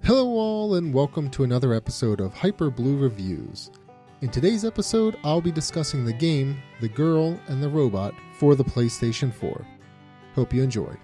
Hello all and welcome to another episode of Hyper Blue Reviews. In today's episode, I'll be discussing the game, The Girl and the Robot for the PlayStation 4. Hope you enjoy.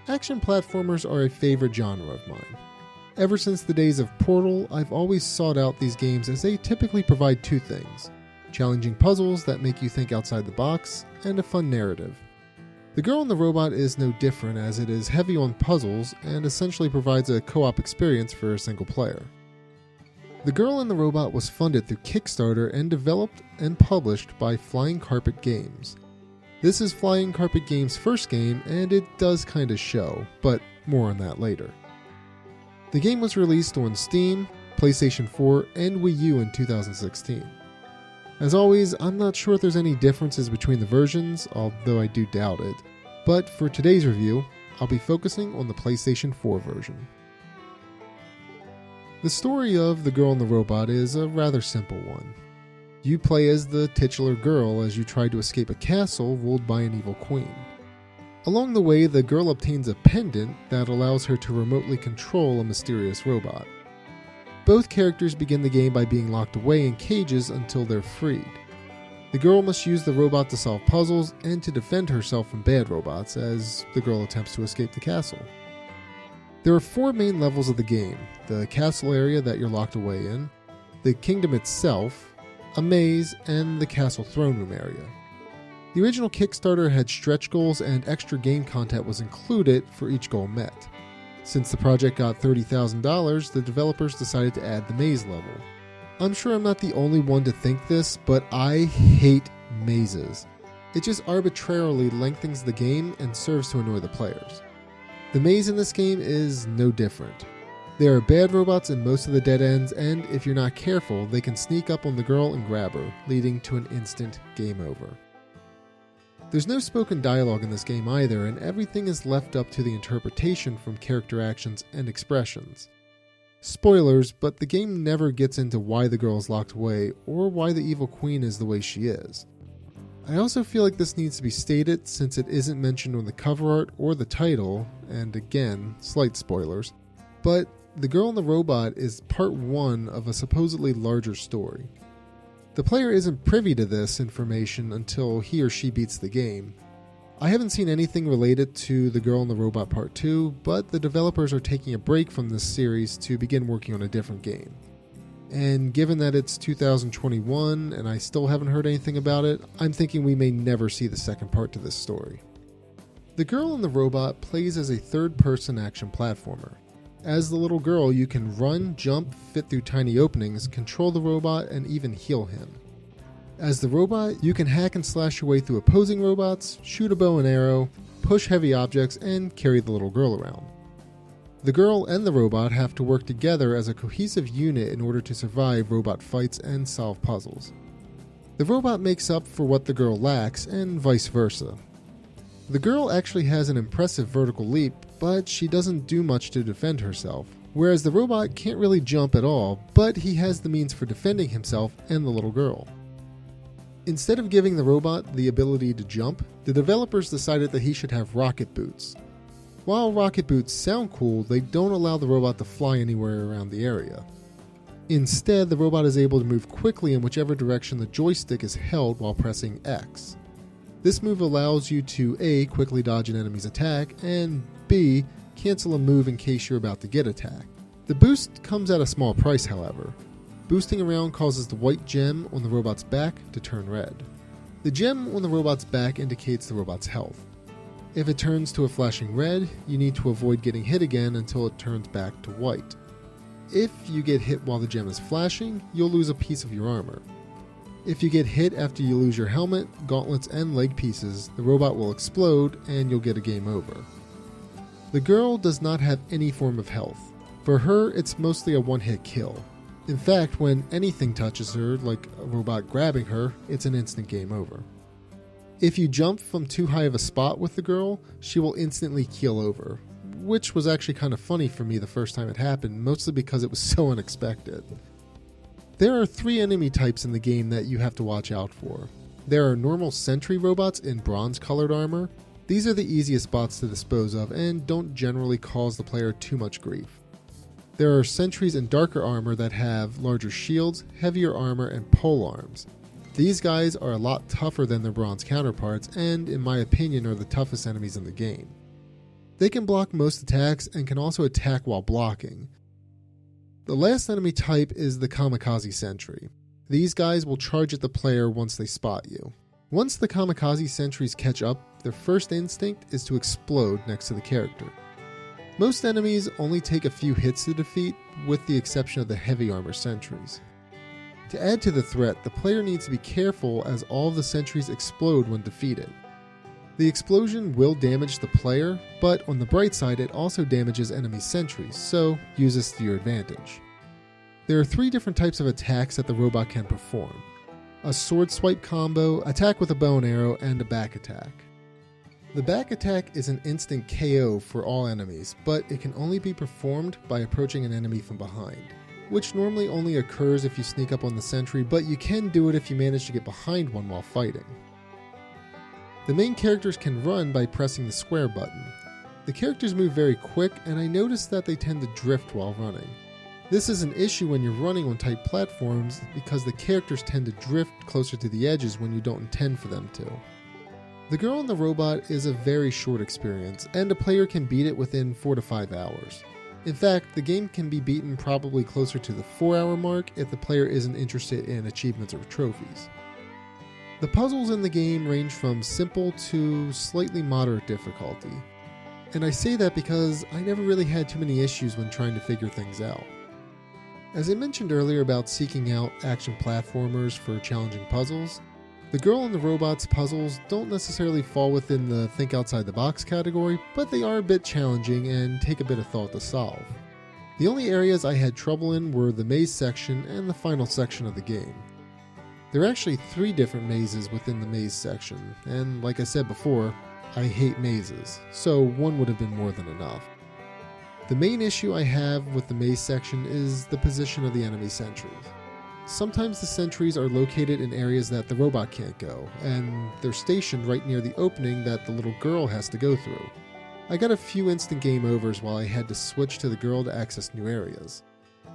Action platformers are a favorite genre of mine. Ever since the days of Portal, I've always sought out these games as they typically provide two things: challenging puzzles that make you think outside the box, and a fun narrative. The Girl and the Robot is no different, as it is heavy on puzzles and essentially provides a co-op experience for a single player. The Girl and the Robot was funded through Kickstarter and developed and published by Flying Carpet Games. This is Flying Carpet Games' first game, and it does kinda show, but more on that later. The game was released on Steam, PlayStation 4, and Wii U in 2016. As always, I'm not sure if there's any differences between the versions, although I do doubt it, but for today's review, I'll be focusing on the PlayStation 4 version. The story of The Girl and the Robot is a rather simple one. You play as the titular girl as you try to escape a castle ruled by an evil queen. Along the way, the girl obtains a pendant that allows her to remotely control a mysterious robot. Both characters begin the game by being locked away in cages until they're freed. The girl must use the robot to solve puzzles and to defend herself from bad robots as the girl attempts to escape the castle. There are 4 main levels of the game: the castle area that you're locked away in, the kingdom itself, a maze, and the castle throne room area. The original Kickstarter had stretch goals and extra game content was included for each goal met. Since the project got $30,000, the developers decided to add the maze level. I'm sure I'm not the only one to think this, but I hate mazes. It just arbitrarily lengthens the game and serves to annoy the players. The maze in this game is no different. There are bad robots in most of the dead ends, and if you're not careful, they can sneak up on the girl and grab her, leading to an instant game over. There's no spoken dialogue in this game either, and everything is left up to the interpretation from character actions and expressions. Spoilers, but the game never gets into why the girl is locked away, or why the evil queen is the way she is. I also feel like this needs to be stated since it isn't mentioned on the cover art or the title, and again, slight spoilers, but The Girl and the Robot is part 1 of a supposedly larger story. The player isn't privy to this information until he or she beats the game. I haven't seen anything related to The Girl and the Robot Part 2, but the developers are taking a break from this series to begin working on a different game. And given that it's 2021 and I still haven't heard anything about it, I'm thinking we may never see the second part to this story. The Girl and the Robot plays as a third-person action platformer. As the little girl, you can run, jump, fit through tiny openings, control the robot, and even heal him. As the robot, you can hack and slash your way through opposing robots, shoot a bow and arrow, push heavy objects, and carry the little girl around. The girl and the robot have to work together as a cohesive unit in order to survive robot fights and solve puzzles. The robot makes up for what the girl lacks, and vice versa. The girl actually has an impressive vertical leap, but she doesn't do much to defend herself, whereas the robot can't really jump at all, but he has the means for defending himself and the little girl. Instead of giving the robot the ability to jump, the developers decided that he should have rocket boots. While rocket boots sound cool, they don't allow the robot to fly anywhere around the area. Instead, the robot is able to move quickly in whichever direction the joystick is held while pressing X. This move allows you to A, quickly dodge an enemy's attack, and B, cancel a move in case you're about to get attacked. The boost comes at a small price, however. Boosting around causes the white gem on the robot's back to turn red. The gem on the robot's back indicates the robot's health. If it turns to a flashing red, you need to avoid getting hit again until it turns back to white. If you get hit while the gem is flashing, you'll lose a piece of your armor. If you get hit after you lose your helmet, gauntlets, and leg pieces, the robot will explode and you'll get a game over. The girl does not have any form of health. For her, it's mostly a one-hit kill. In fact, when anything touches her, like a robot grabbing her, it's an instant game over. If you jump from too high of a spot with the girl, she will instantly keel over, which was actually kind of funny for me the first time it happened, mostly because it was so unexpected. There are 3 enemy types in the game that you have to watch out for. There are normal sentry robots in bronze-colored armor. These are the easiest bots to dispose of and don't generally cause the player too much grief. There are sentries in darker armor that have larger shields, heavier armor, and pole arms. These guys are a lot tougher than their bronze counterparts and, in my opinion, are the toughest enemies in the game. They can block most attacks and can also attack while blocking. The last enemy type is the kamikaze sentry. These guys will charge at the player once they spot you. Once the kamikaze sentries catch up, their first instinct is to explode next to the character. Most enemies only take a few hits to defeat, with the exception of the heavy armor sentries. To add to the threat, the player needs to be careful as all of the sentries explode when defeated. The explosion will damage the player, but on the bright side it also damages enemy sentries, so use this to your advantage. There are 3 different types of attacks that the robot can perform: a sword swipe combo, attack with a bow and arrow, and a back attack. The back attack is an instant KO for all enemies, but it can only be performed by approaching an enemy from behind, which normally only occurs if you sneak up on the sentry, but you can do it if you manage to get behind one while fighting. The main characters can run by pressing the square button. The characters move very quick, and I noticed that they tend to drift while running. This is an issue when you're running on tight platforms because the characters tend to drift closer to the edges when you don't intend for them to. The girl and the robot is a very short experience, and a player can beat it within 4 to 5 hours. In fact, the game can be beaten probably closer to the 4-hour mark if the player isn't interested in achievements or trophies. The puzzles in the game range from simple to slightly moderate difficulty, and I say that because I never really had too many issues when trying to figure things out. As I mentioned earlier about seeking out action platformers for challenging puzzles, the girl and the robot's puzzles don't necessarily fall within the think outside the box category, but they are a bit challenging and take a bit of thought to solve. The only areas I had trouble in were the maze section and the final section of the game. There are actually 3 different mazes within the maze section, and like I said before, I hate mazes, so one would have been more than enough. The main issue I have with the maze section is the position of the enemy sentries. Sometimes the sentries are located in areas that the robot can't go, and they're stationed right near the opening that the little girl has to go through. I got a few instant game overs while I had to switch to the girl to access new areas.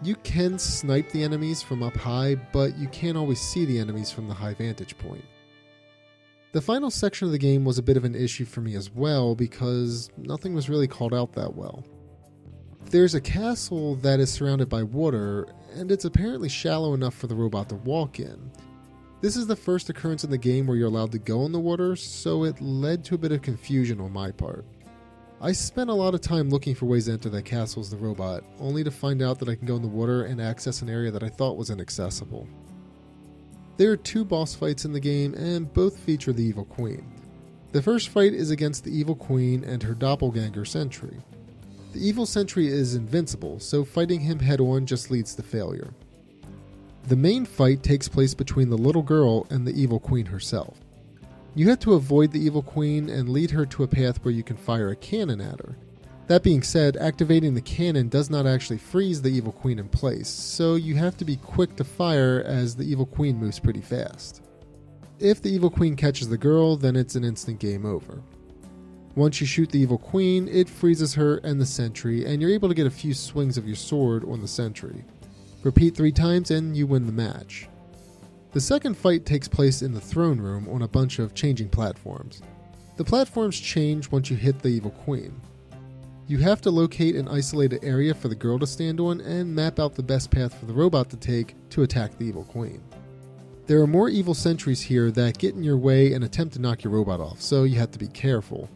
You can snipe the enemies from up high, but you can't always see the enemies from the high vantage point. The final section of the game was a bit of an issue for me as well because nothing was really called out that well. There's a castle that is surrounded by water, and it's apparently shallow enough for the robot to walk in. This is the first occurrence in the game where you're allowed to go in the water, so it led to a bit of confusion on my part. I spent a lot of time looking for ways to enter that castle as the robot, only to find out that I can go in the water and access an area that I thought was inaccessible. There are 2 boss fights in the game, and both feature the Evil Queen. The first fight is against the Evil Queen and her doppelganger sentry. The evil sentry is invincible, so fighting him head-on just leads to failure. The main fight takes place between the little girl and the Evil Queen herself. You have to avoid the Evil Queen and lead her to a path where you can fire a cannon at her. That being said, activating the cannon does not actually freeze the Evil Queen in place, so you have to be quick to fire as the Evil Queen moves pretty fast. If the Evil Queen catches the girl, then it's an instant game over. Once you shoot the Evil Queen, it freezes her and the sentry, and you're able to get a few swings of your sword on the sentry. Repeat 3 times and you win the match. The second fight takes place in the throne room on a bunch of changing platforms. The platforms change once you hit the Evil Queen. You have to locate an isolated area for the girl to stand on and map out the best path for the robot to take to attack the Evil Queen. There are more evil sentries here that get in your way and attempt to knock your robot off, so you have to be careful.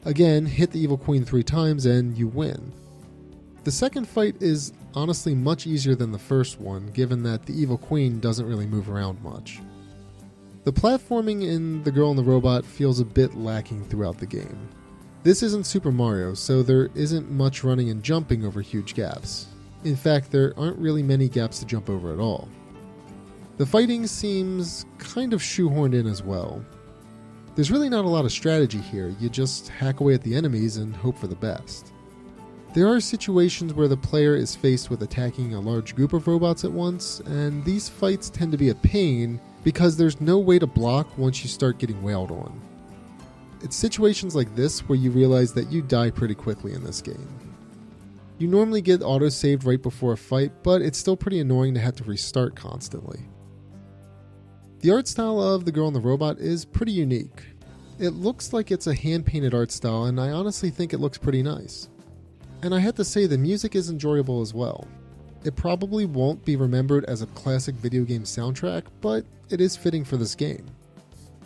Again, hit the evil queen 3 times and you win. The second fight is honestly much easier than the first one, given that the evil queen doesn't really move around much. The platforming in The Girl and the Robot feels a bit lacking throughout the game. This isn't Super Mario, so there isn't much running and jumping over huge gaps. In fact, there aren't really many gaps to jump over at all. The fighting seems kind of shoehorned in as well. There's really not a lot of strategy here, you just hack away at the enemies and hope for the best. There are situations where the player is faced with attacking a large group of robots at once, and these fights tend to be a pain because there's no way to block once you start getting wailed on. It's situations like this where you realize that you die pretty quickly in this game. You normally get auto-saved right before a fight, but it's still pretty annoying to have to restart constantly. The art style of The Girl and the Robot is pretty unique. It looks like it's a hand-painted art style, and I honestly think it looks pretty nice. And I have to say the music is enjoyable as well. It probably won't be remembered as a classic video game soundtrack, but it is fitting for this game.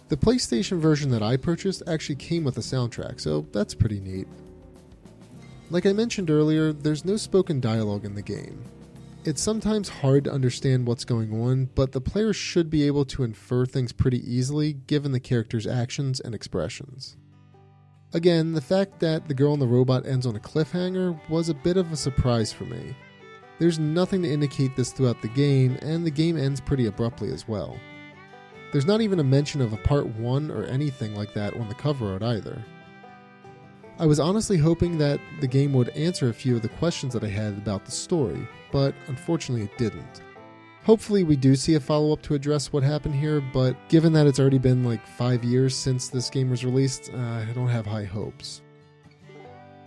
The PlayStation version that I purchased actually came with a soundtrack, so that's pretty neat. Like I mentioned earlier, there's no spoken dialogue in the game. It's sometimes hard to understand what's going on, but the player should be able to infer things pretty easily given the character's actions and expressions. Again, the fact that The Girl and the Robot ends on a cliffhanger was a bit of a surprise for me. There's nothing to indicate this throughout the game, and the game ends pretty abruptly as well. There's not even a mention of a part 1 or anything like that on the cover art either. I was honestly hoping that the game would answer a few of the questions that I had about the story, but unfortunately it didn't. Hopefully we do see a follow-up to address what happened here, but given that it's already been like 5 years since this game was released, I don't have high hopes.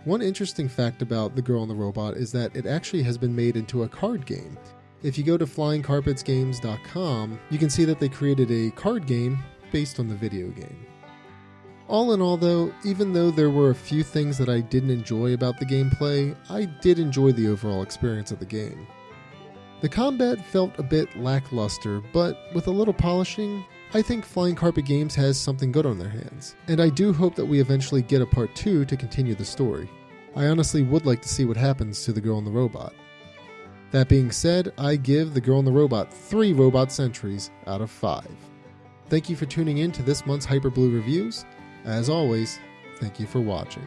One interesting fact about The Girl and the Robot is that it actually has been made into a card game. If you go to flyingcarpetsgames.com, you can see that they created a card game based on the video game. All in all though, even though there were a few things that I didn't enjoy about the gameplay, I did enjoy the overall experience of the game. The combat felt a bit lackluster, but with a little polishing, I think Flying Carpet Games has something good on their hands, and I do hope that we eventually get a part 2 to continue the story. I honestly would like to see what happens to The Girl and the Robot. That being said, I give The Girl and the Robot 3 Robot Centuries out of 5. Thank you for tuning in to this month's Hyper Blue Reviews. As always, thank you for watching.